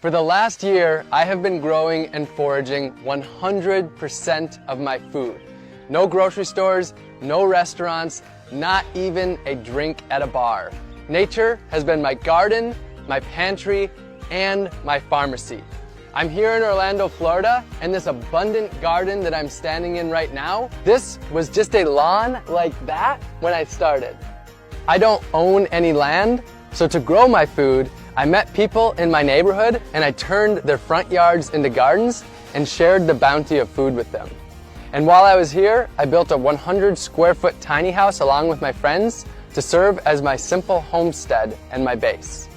For the last year, I have been growing and foraging 100% of my food. No grocery stores, no restaurants, not even a drink at a bar. Nature has been my garden, my pantry, and my pharmacy. I'm here in Orlando, Florida, and this abundant garden that I'm standing in right now, this was just a lawn like that when I started. I don't own any land, so to grow my food, I met people in my neighborhood and I turned their front yards into gardens and shared the bounty of food with them. And while I was here, I built a 100 square foot tiny house along with my friends to serve as my simple homestead and my base.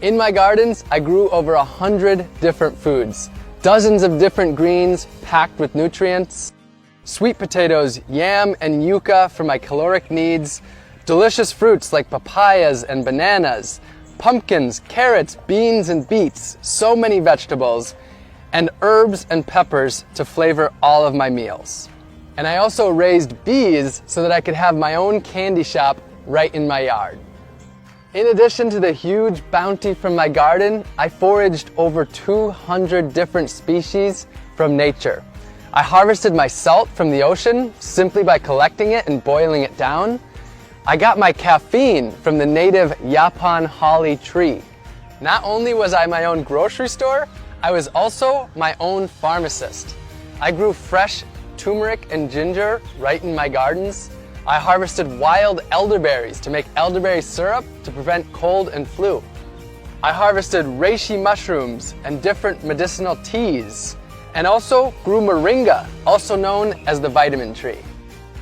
In my gardens, I grew over 100 different foods, dozens of different greens packed with nutrients, sweet potatoes, yam, and yucca for my caloric needs, delicious fruits like papayas and bananas, pumpkins, carrots, beans, and beets, so many vegetables, and herbs and peppers to flavor all of my meals. And I also raised bees so that I could have my own candy shop right in my yard. In addition to the huge bounty from my garden, I foraged over 200 different species from nature. I harvested my salt from the ocean simply by collecting it and boiling it down. I got my caffeine from the native Yaupon holly tree. Not only was I my own grocery store, I was also my own pharmacist. I grew fresh turmeric and ginger right in my gardens. I harvested wild elderberries to make elderberry syrup to prevent cold and flu. I harvested reishi mushrooms and different medicinal teas, and also grew moringa, also known as the vitamin tree.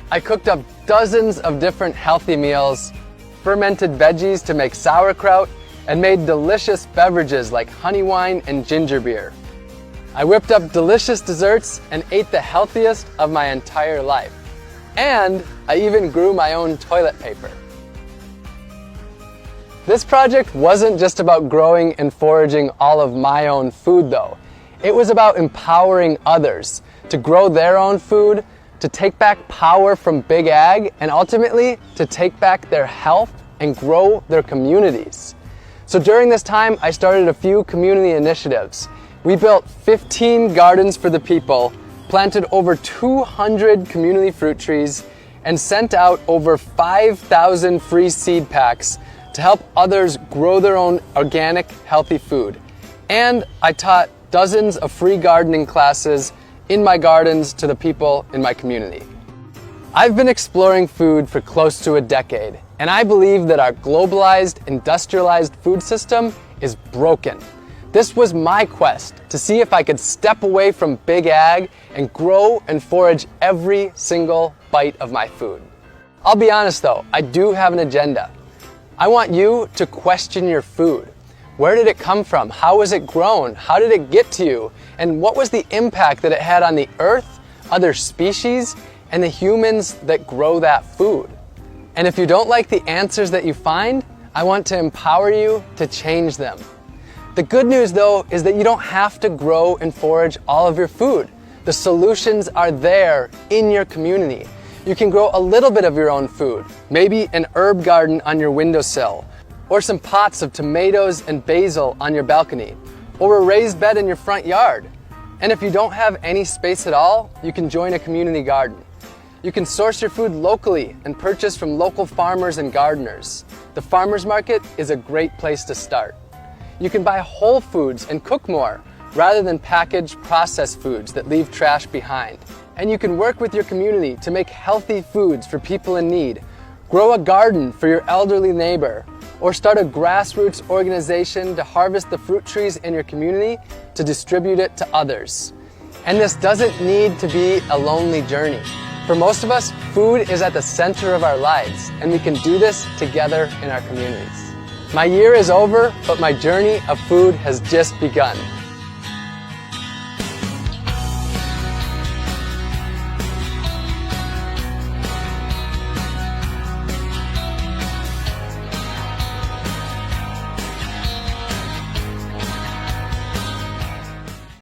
I cooked up dozens of different healthy meals, fermented veggies to make sauerkraut, and made delicious beverages like honey wine and ginger beer. I whipped up delicious desserts and ate the healthiest of my entire life. And I even grew my own toilet paper. This project wasn't just about growing and foraging all of my own food though. It was about empowering others to grow their own food, to take back power from big ag, and ultimately to take back their health and grow their communities. So during this time, I started a few community initiatives. We built 15 gardens for the people, planted over 200 community fruit trees, and sent out over 5,000 free seed packs to help others grow their own organic, healthy food. And I taught dozens of free gardening classes in my gardens to the people in my community. I've been exploring food for close to a decade, and I believe that our globalized, industrialized food system is broken. This was my quest to see if I could step away from big ag and grow and forage every single bite of my food. I'll be honest though, I do have an agenda. I want you to question your food. Where did it come from? How was it grown? How did it get to you? And what was the impact that it had on the earth, other species, and the humans that grow that food? And if you don't like the answers that you find, I want to empower you to change them. The good news though is that you don't have to grow and forage all of your food. The solutions are there in your community. You can grow a little bit of your own food, maybe an herb garden on your windowsill, or some pots of tomatoes and basil on your balcony, or a raised bed in your front yard. And if you don't have any space at all, you can join a community garden. You can source your food locally and purchase from local farmers and gardeners. The farmers market is a great place to start. You can buy whole foods and cook more, rather than packaged processed foods that leave trash behind. And you can work with your community to make healthy foods for people in need. Grow a garden for your elderly neighbor, or start a grassroots organization to harvest the fruit trees in your community to distribute it to others. And this doesn't need to be a lonely journey. For most of us, food is at the center of our lives, and we can do this together in our communities. My year is over, but my journey of food has just begun.